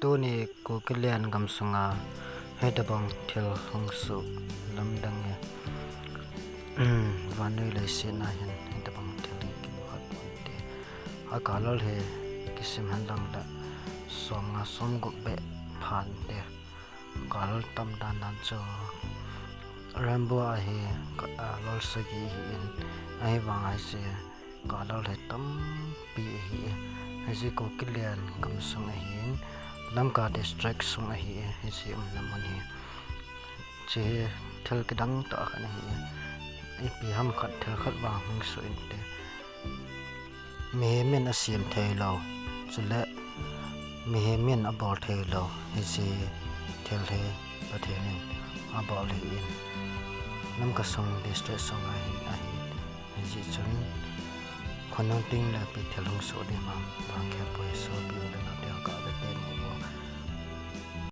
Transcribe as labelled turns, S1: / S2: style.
S1: tu ni ko kilian gam sunga hedabang thil hongsu lamdang ya vanui lai se na hin hedabang thil ki hat te akalal he kisim handang da som nga som go be phan te kalal tam dan dan cho rambo a he lol sagi in ai wang ai se kalal he tam pi hi ai se ko kilian gam sunga hin lamka district sunga hi si lamon hi che thel kedang ta kan hi ai pi ham khat thel khat wa hung su in te me men asiam thelo chule me men abol thelo hi si thel he pathen abol hi in lamka song district sunga hi ji chun khonong ting la pi thelung so de ma ba khe poi so bi la na de ka